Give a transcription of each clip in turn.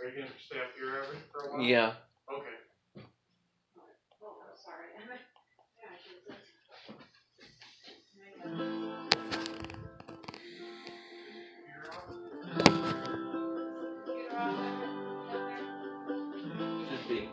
Are you going to stay up here, Evan, for a while? Yeah. Okay. Oh, sorry. Should be.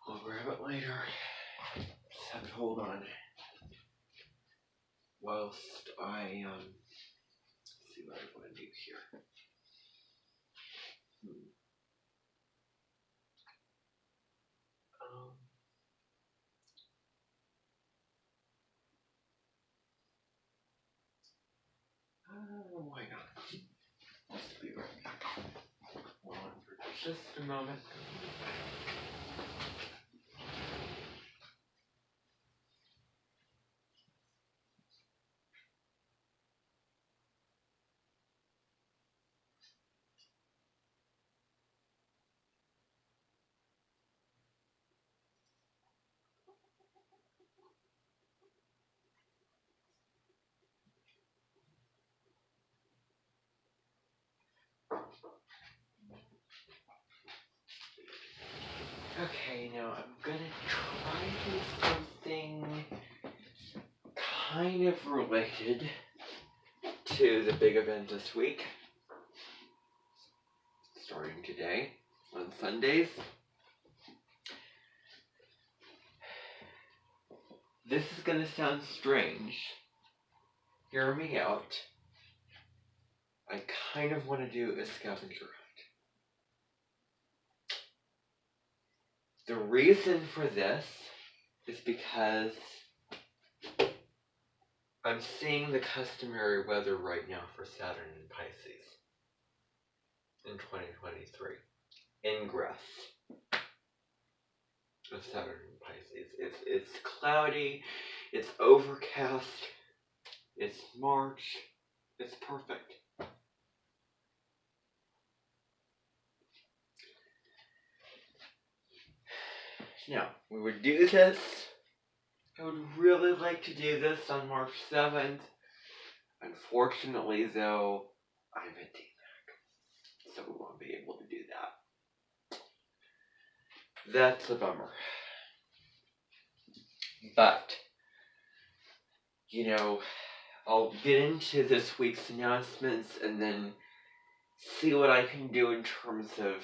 I'll grab it later. Just have to hold on whilst I see what I want to do here. Why not? Just be right back. Hold on for just a moment. Okay, now I'm gonna try to do something kind of related to the big event this week. Starting today, on Sundays. This is gonna sound strange. Hear me out. I kind of want to do a scavenger hunt. The reason for this is because I'm seeing the customary weather right now for Saturn in Pisces in 2023. Ingress of Saturn in Pisces. It's cloudy, it's overcast, it's March, it's perfect. Now, we would do this. I would really like to do this on March 7th. Unfortunately, though, I'm at DMAC, so we won't be able to do that. That's a bummer. But, you know, I'll get into this week's announcements and then see what I can do in terms of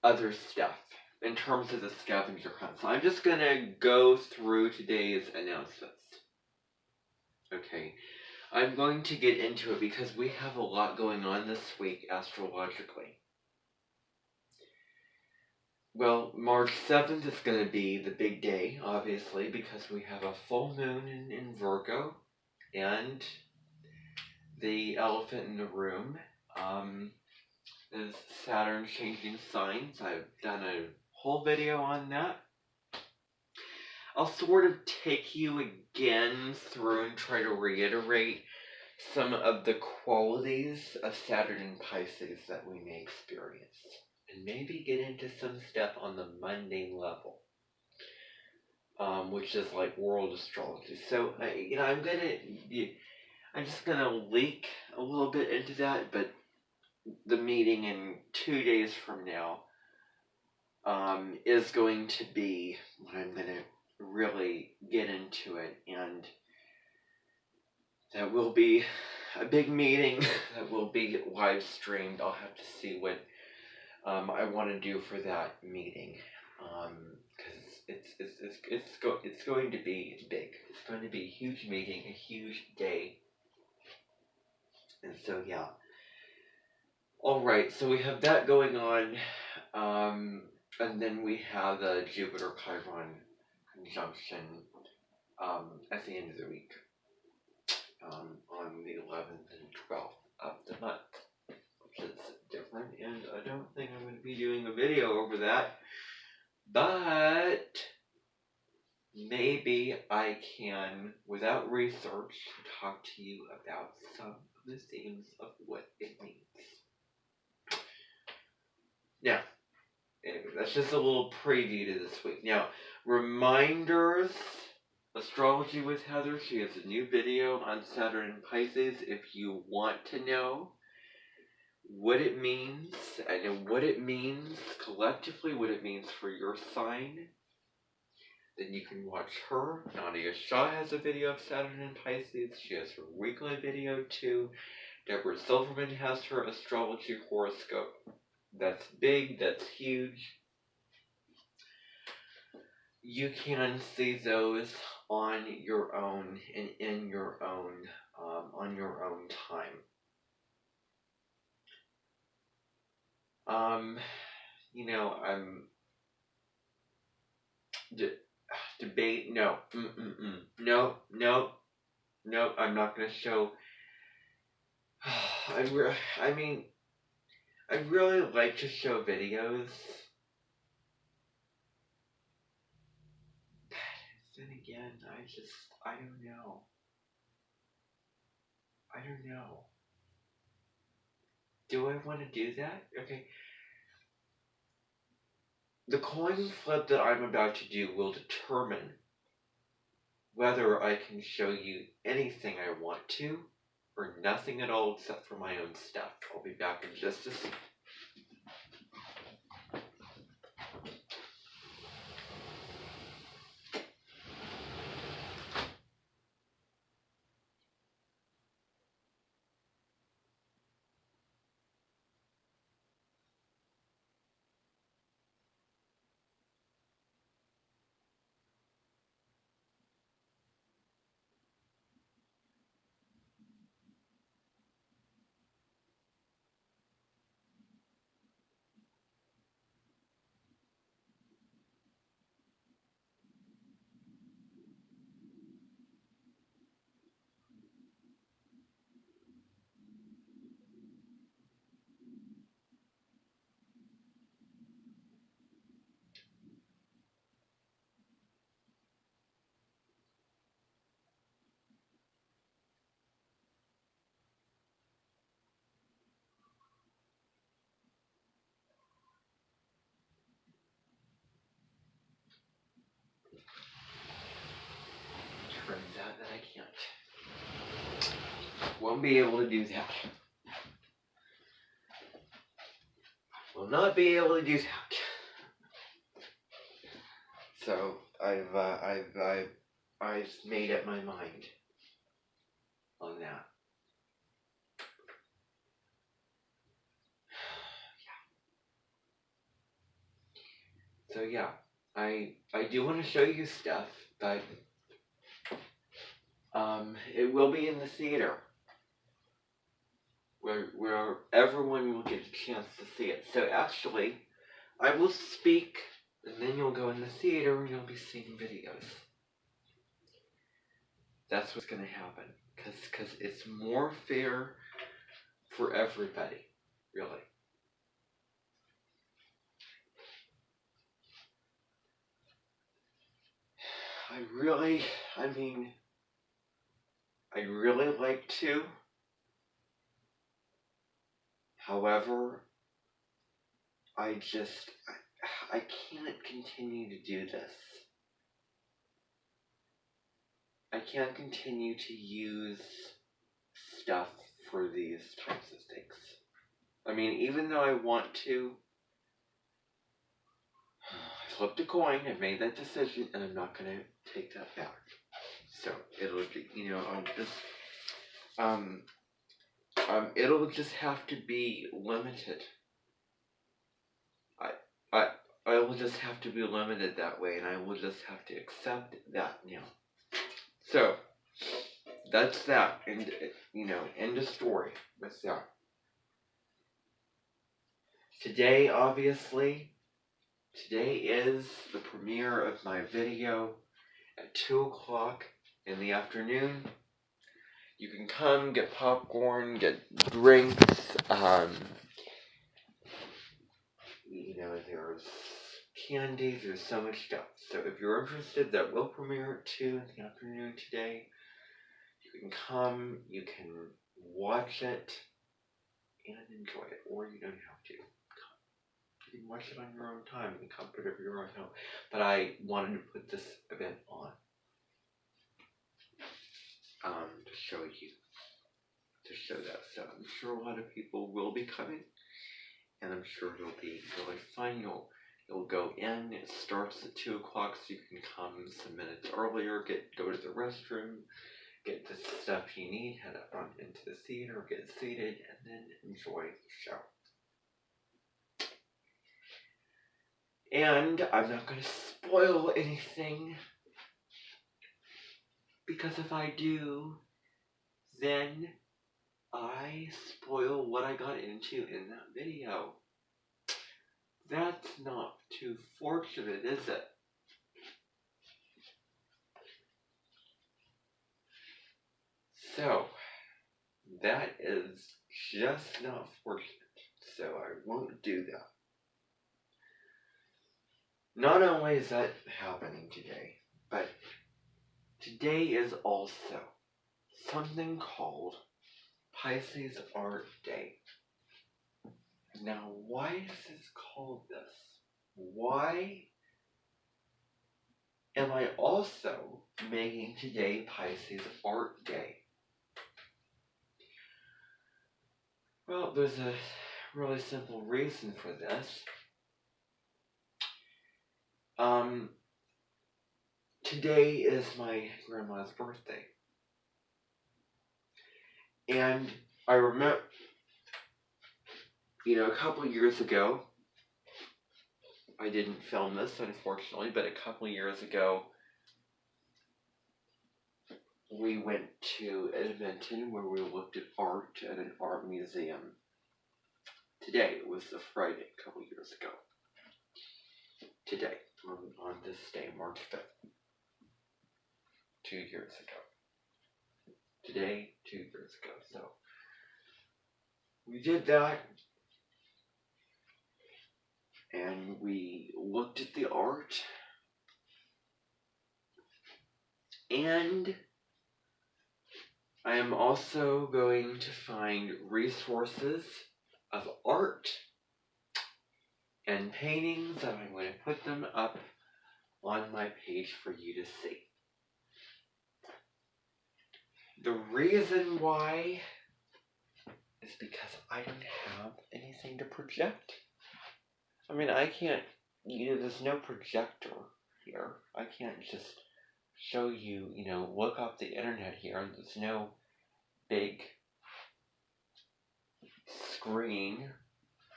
other stuff. In terms of the scavenger hunt. So I'm just gonna go through today's announcements. Okay. I'm going to get into it because we have a lot going on this week astrologically. Well, March 7th is going to be the big day, obviously, because we have a full moon in Virgo, and the elephant in the room is Saturn changing signs. I've done a whole video on that. I'll sort of take you again through and try to reiterate some of the qualities of Saturn and Pisces that we may experience. And maybe get into some stuff on the mundane level, which is like world astrology. So, I'm just gonna leak a little bit into that, but the meeting in 2 days from now is going to be when I'm gonna really get into it, and that will be a big meeting that will be live streamed. I'll have to see what I want to do for that meeting, because it's going to be big. It's going to be a huge meeting, a huge day, and so yeah. All right, so we have that going on, and then we have the Jupiter Chiron conjunction at the end of the week, on the 11th and 12th of the month. It's different, and I don't think I'm going to be doing a video over that, but maybe I can, without research, talk to you about some of the themes of what it means. Now, anyway, that's just a little preview to this week. Now, reminders, Astrology with Heather, she has a new video on Saturn and Pisces. If you want to know what it means, and what it means collectively, what it means for your sign, then you can watch her. Nadia Shaw has a video of Saturn and Pisces. She has her weekly video too. Deborah Silverman has her astrology horoscope. That's big, that's huge. You can see those on your own and in your own, on your own time. You know, debate, no, no, I'm not gonna show. I'd really like to show videos, but then again, I don't know. Do I want to do that? Okay. The coin flip that I'm about to do will determine whether I can show you anything I want to, or nothing at all except for my own stuff. I'll be back in just a second. won't be able to do that. Will not be able to do that. So I've made up my mind on that. So yeah, I do want to show you stuff, but it will be in the theater, where everyone will get a chance to see it. So actually, I will speak, and then you'll go in the theater and you'll be seeing videos. That's what's gonna happen, cause it's more fair for everybody, really. I'd really like to. However, I can't continue to do this. I can't continue to use stuff for these types of things. I mean, even though I want to, I flipped a coin, I made that decision, and I'm not gonna take that back. So it'll be, it'll just have to be limited. I will just have to be limited that way, and I will just have to accept that now. So that's that, and end of story with that. Today, obviously, is the premiere of my video at 2 o'clock in the afternoon. You can come, get popcorn, get drinks, there's candy, there's so much stuff. So if you're interested, that will premiere at 2 in the afternoon today. You can come, you can watch it, and enjoy it, or you don't have to. You can watch it on your own time in the comfort of your own home. But I wanted to put this event on to show that. So I'm sure a lot of people will be coming, and I'm sure it'll be really fun. You'll go in. It starts at 2 o'clock, so you can come some minutes earlier. Go to the restroom, get the stuff you need, head up on into the theater, get seated, and then enjoy the show. And I'm not going to spoil anything, because if I do, then I spoil what I got into in that video. That's not too fortunate, is it? So, that is just not fortunate. So I won't do that. Not only is that happening today, but today is also something called Pisces Art Day. Now, why is this called this? Why am I also making today Pisces Art Day? Well, there's a really simple reason for this. Today is my grandma's birthday. And I remember, a couple years ago, I didn't film this, unfortunately, but a couple years ago, we went to Edmonton where we looked at art at an art museum. Today, it was a Friday, a couple years ago. Today, on this day, March 5th. 2 years ago. Today, 2 years ago. So, we did that. And we looked at the art. And I am also going to find resources of art and paintings, and I'm going to put them up on my page for you to see. The reason why is because I don't have anything to project. I mean, I can't, there's no projector here. I can't just show you, look up the internet here, and there's no big screen,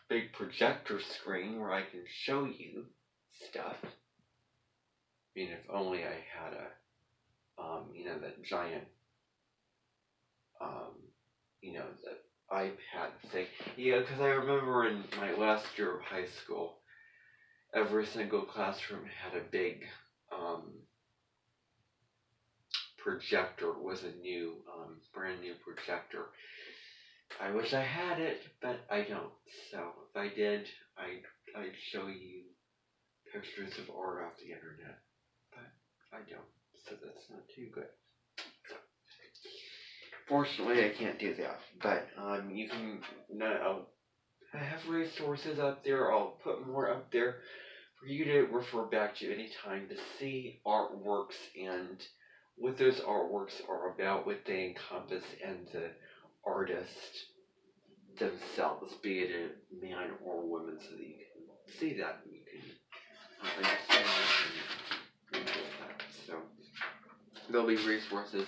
big projector screen where I can show you stuff. I mean, if only I had that giant, the iPad thing. Yeah, because I remember in my last year of high school, every single classroom had a big, projector. Was a new, brand new projector. I wish I had it, but I don't. So if I did, I'd show you pictures of art off the internet, but I don't. So that's not too good. So, fortunately, I can't do that. But you can. I have resources up there. I'll put more up there for you to refer back to anytime to see artworks and what those artworks are about, what they encompass, and the artist themselves, be it a man or woman, so that you can see that and you can understand and enjoy that. So there'll be resources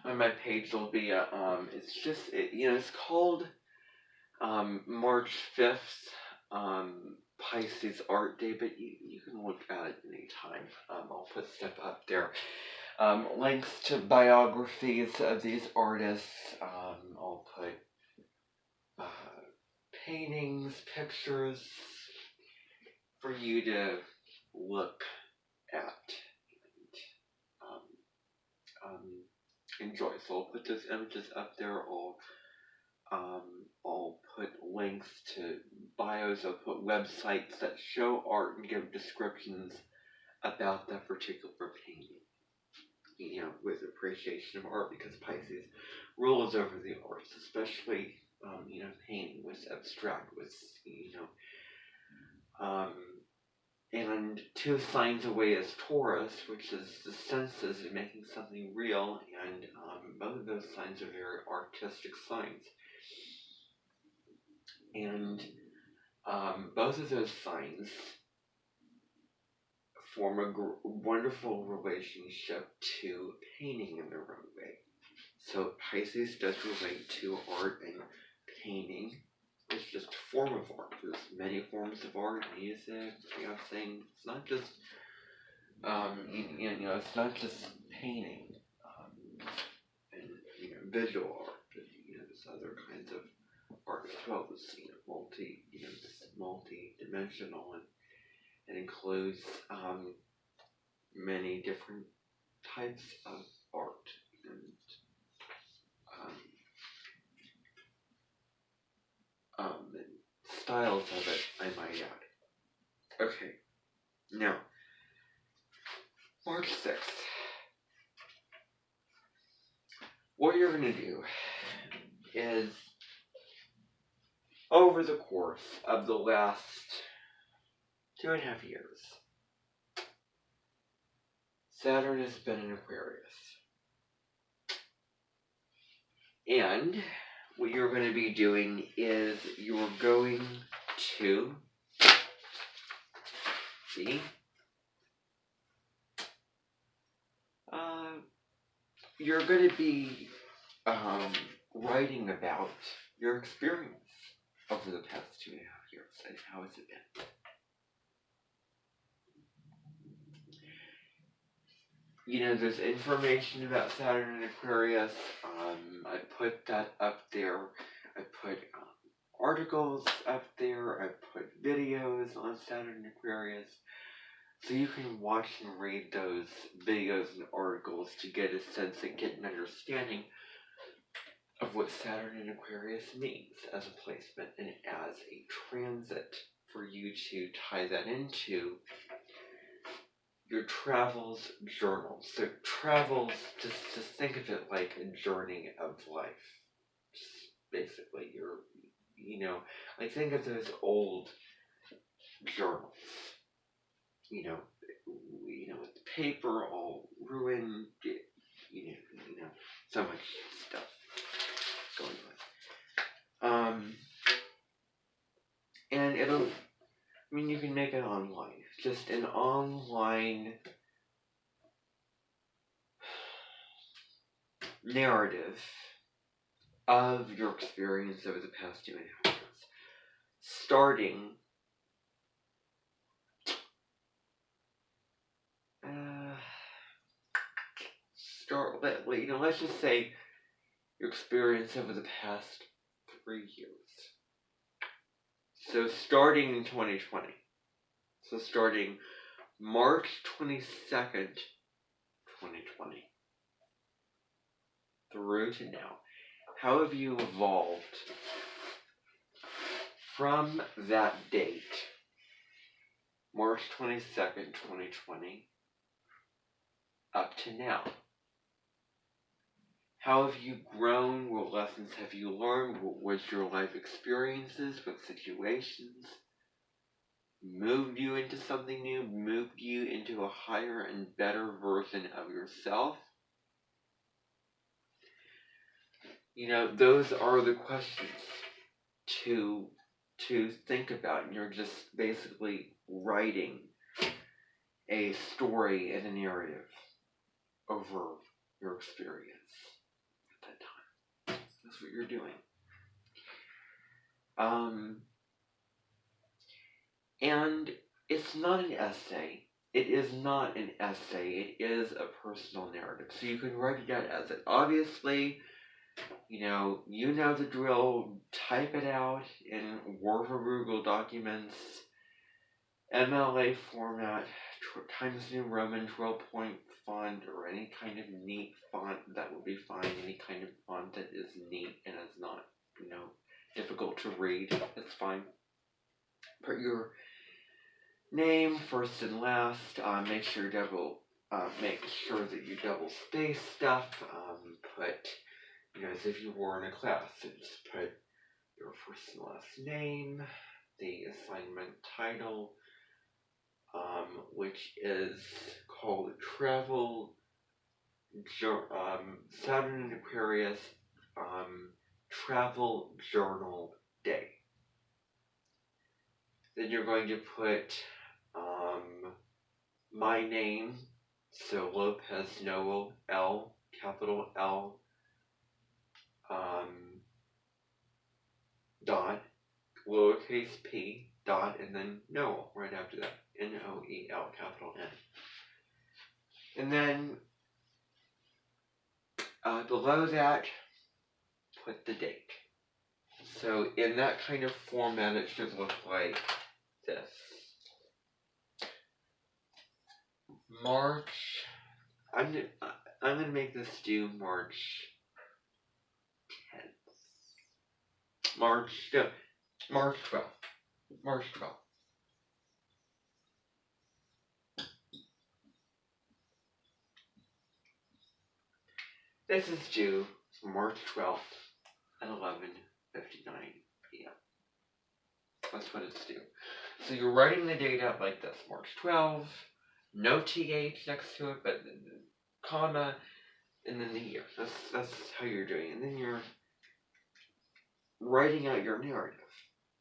on my page. There'll be it's called March 5th, Pisces Art Day, but you can look at it anytime. I'll put stuff up there. Links to biographies of these artists. I'll put paintings, pictures for you to look at and enjoy. So I'll put those images up there. I'll put links to bios. I'll put websites that show art and give descriptions about that particular painting. With appreciation of art, because Pisces rules over the arts, especially painting, was abstract, was and 2 signs away is Taurus, which is the senses and making something real, and both of those signs are very artistic signs. And both of those signs form a wonderful relationship to painting in their own way. So Pisces does relate to art and painting. It's just a form of art. There's many forms of art, music, dancing. It's not just, it's not just painting and visual art. But, there's other kinds of art as well. It's multi-dimensional, and it includes many different types of art and styles of it, I might add. Okay, now, March 6th. What you're going to do is, over the course of the last 2.5 years, Saturn has been in Aquarius. And what you're going to be doing is you're going to see you're going to be writing about your experience over the past 2.5 years and how has it been. There's information about Saturn and Aquarius. I put that up there. I put articles up there. I put videos on Saturn and Aquarius. So you can watch and read those videos and articles to get a sense and get an understanding of what Saturn and Aquarius means as a placement and as a transit, for you to tie that into your travels journal. So travels, just think of it like a journey of life. Just basically, think of those old journals. With the paper all ruined, so much stuff going And you can make it online. Just an online narrative of your experience over the past 2.5 years. Starting let's just say your experience over the past 3 years. So starting in 2020. So starting March 22nd, 2020 through to now. How have you evolved from that date, March 22nd, 2020, up to now? How have you grown? What lessons have you learned? What was your life experiences? What situations moved you into something new? Moved you into a higher and better version of yourself? Those are the questions to think about. And you're just basically writing a story and a narrative over your experience at that time. That's what you're doing. And it's not an essay. It is not an essay. It is a personal narrative. So you can write it out as it. Obviously, you know the drill. Type it out in Word or Google documents, MLA format, Times New Roman 12-point font, or any kind of neat font that would be fine. Any kind of font that is neat and is not, difficult to read. That's fine. Put your name first and last. Make sure that you double space stuff. Put, as if you were in a class, so just put your first and last name, the assignment title, which is called Saturn and Aquarius Travel Journal Day. Then you're going to put my name, so Lopez Noel, L, capital L, dot, lowercase p, dot, and then Noel right after that. Noel, capital N. And then below that, put the date. So in that kind of format, it should look like this. March. I'm gonna make this due March 10th. March 12th. March 12th. This is due March 12th at 11:59 p.m. That's what it's due. So you're writing the date out like this: March 12th, no TH next to it, but comma, and then the year. That's how you're doing it. And then you're writing out your narrative.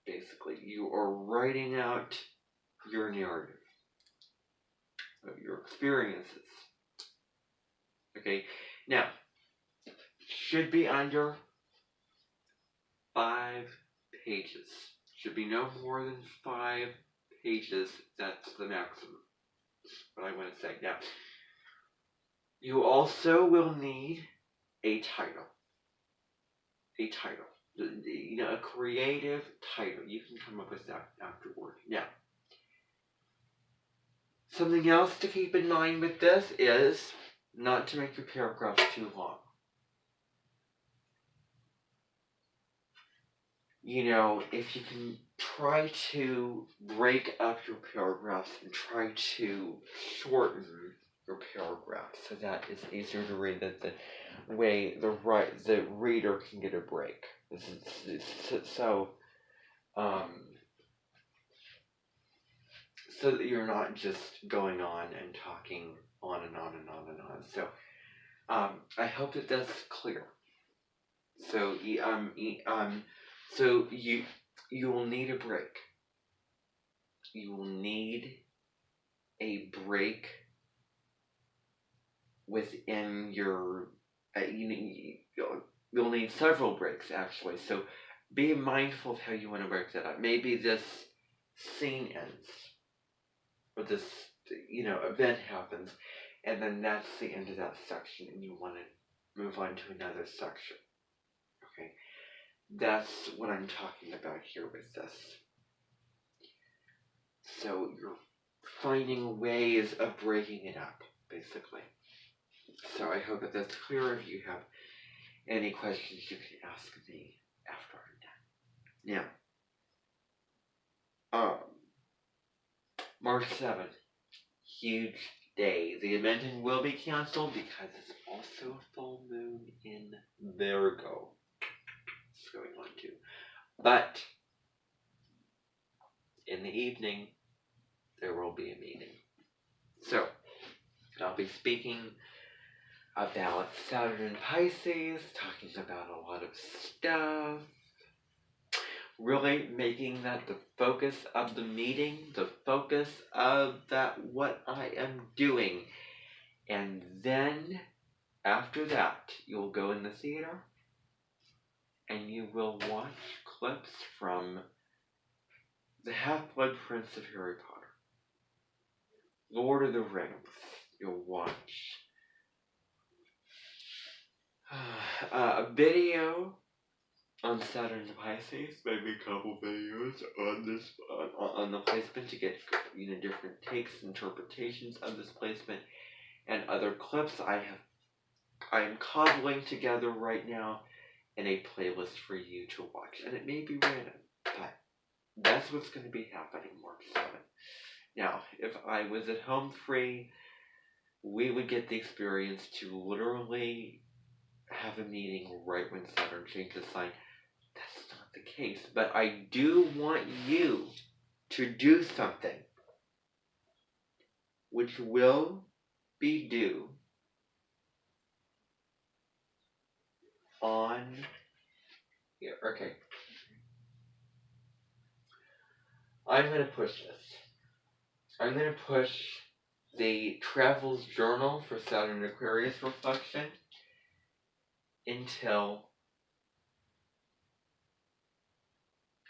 Basically, you are writing out your narrative of your experiences. Okay, now, should be under 5 pages. Should be no more than 5 pages. That's the maximum. That's what I want to say. Now, you also will need a title. A title. A creative title. You can come up with that afterward. Now, something else to keep in mind with this is not to make your paragraphs too long. If you can try to break up your paragraphs and try to shorten your paragraphs so that it's easier to read, that the way the reader can get a break. So that you're not just going on and talking on and on and on and on. So I hope that that's clear. So So you will need a break. You will need a break within your. You'll need several breaks actually. So be mindful of how you want to break that up. Maybe this scene ends, or this event happens, and then that's the end of that section, and you want to move on to another section. Okay, that's what I'm talking about here with this. So you're finding ways of breaking it up, basically. So I hope that that's clear. If you have any questions, you can ask me after I'm done. Now, March 7th, huge day. The event will be canceled because it's also a full moon in Virgo. It's going on too. But in the evening, there will be a meeting. So, I'll be speaking about Saturn and Pisces, talking about a lot of stuff. Really making that the focus of the meeting, the focus of what I am doing. And then, after that, you'll go in the theater and you will watch clips from The Half-Blood Prince of Harry Potter, Lord of the Rings. You'll watch a video on Saturn and Pisces, maybe a couple videos on this on the placement to get different takes, interpretations of this placement, and other clips I am cobbling together right now in a playlist for you to watch, and it may be random, but that's what's going to be happening March 7th. Now, if I was at home free, we would get the experience to literally have a meeting right when Saturn changes sign. That's not the case, but I do want you to do something which will be due on here. Okay. I'm going to push this. I'm going to push the Travels Journal for Saturn and Aquarius reflection until,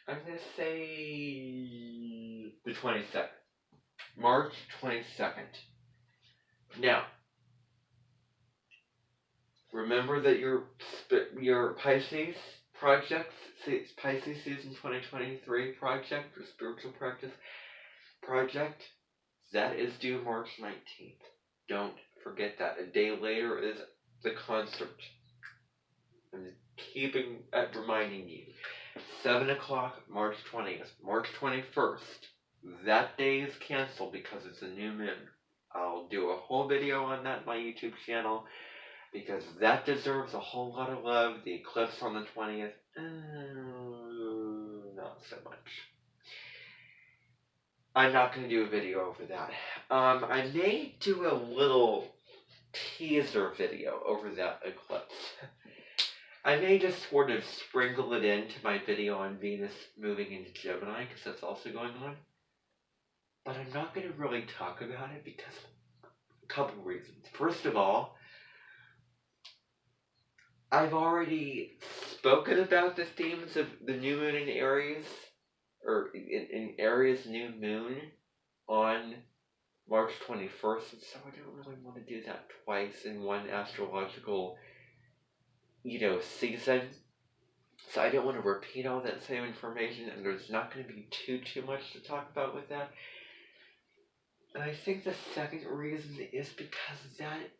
I'm going to say, the 22nd. March 22nd. Now, remember that your Pisces project, Pisces season 2023 project, or spiritual practice project, that is due March 19th. Don't forget that. A day later is the concert. I'm reminding you. 7 o'clock, March 20th. March 21st. That day is canceled because it's a new moon. I'll do a whole video on that on my YouTube channel because that deserves a whole lot of love. The eclipse on the 20th, not so much. I'm not going to do a video over that. I may do a little teaser video over that eclipse. I may just sort of sprinkle it into my video on Venus moving into Gemini, because that's also going on. But I'm not going to really talk about it because of a couple reasons. First of all, I've already spoken about the themes of the new moon in Aries, or in Aries new moon on March 21st, and so I don't really want to do that twice in one astrological, season. So I don't want to repeat all that same information, and there's not going to be too much to talk about with that. And I think the second reason is because that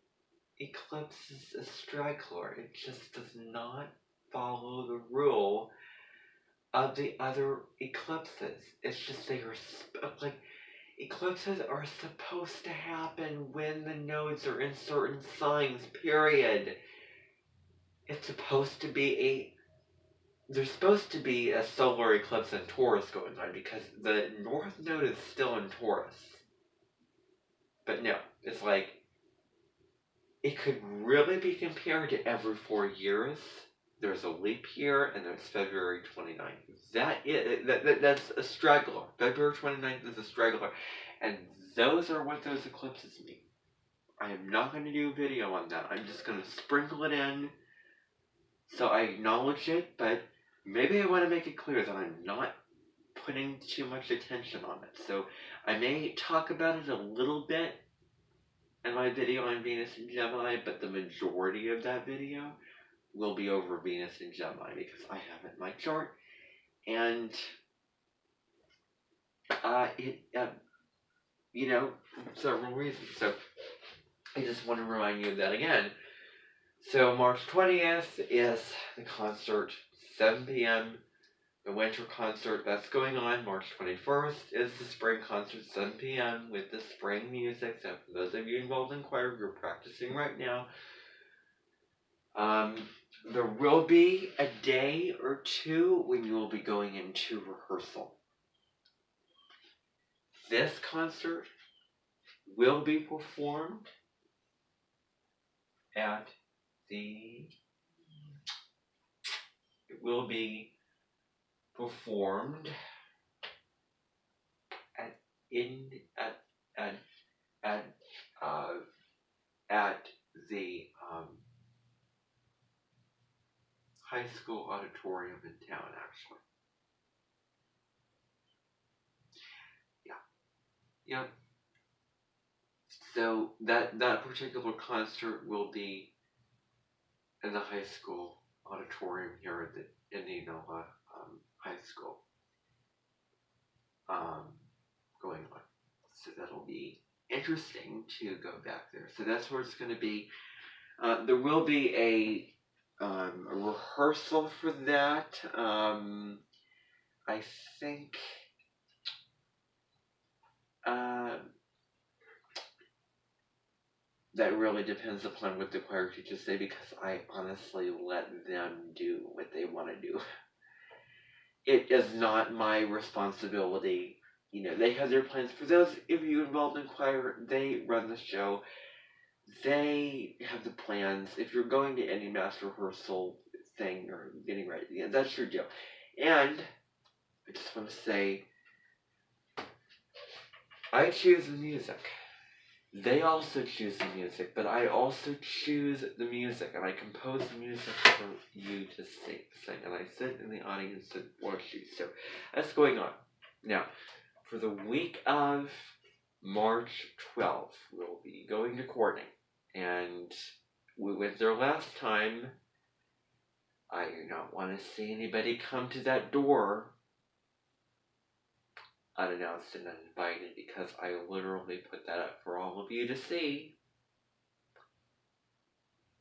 eclipse is a straggler. It just does not follow the rule of the other eclipses. It's just eclipses are supposed to happen when the nodes are in certain signs, period. It's supposed to be there's supposed to be a solar eclipse in Taurus going on because the North Node is still in Taurus. But no, it's it could really be compared to every 4 years. there's a leap year, and there's February 29th. That's a straggler. February 29th is a straggler. And those are what those eclipses mean. I am not going to do a video on that. I'm just going to sprinkle it in so I acknowledge it, but maybe I want to make it clear that I'm not putting too much attention on it. So I may talk about it a little bit in my video on Venus and Gemini, but the majority of that video will be over Venus and Gemini because I have it in my chart, and several reasons. So I just want to remind you of that again. So March 20th is the concert, 7 p.m. The winter concert that's going on. March 21st is the spring concert, 7 p.m. with the spring music. So for those of you involved in choir, you're practicing right now. There will be a day or two when you will be going into rehearsal. This concert will be performed at the high school auditorium in town, actually. Yep. So that particular concert will be in the high school auditorium here at the Indianola High School going on. So that'll be interesting to go back there. So that's where it's going to be. There will be a rehearsal for that. I think that really depends upon what the choir teachers say, because I honestly let them do what they want to do. It is not my responsibility. They have their plans. For those of you involved in choir, they run the show. They have the plans. If you're going to any mass rehearsal thing or getting ready, that's your deal. And I just want to say, I choose the music. They also choose the music, but I also choose the music, and I compose the music for you to sing, and I sit in the audience and watch you. So that's going on. Now, for the week of March 12th, we'll be going to Courtney, and we went there last time. I do not want to see anybody come to that door unannounced and uninvited, because I literally put that up for all of you to see.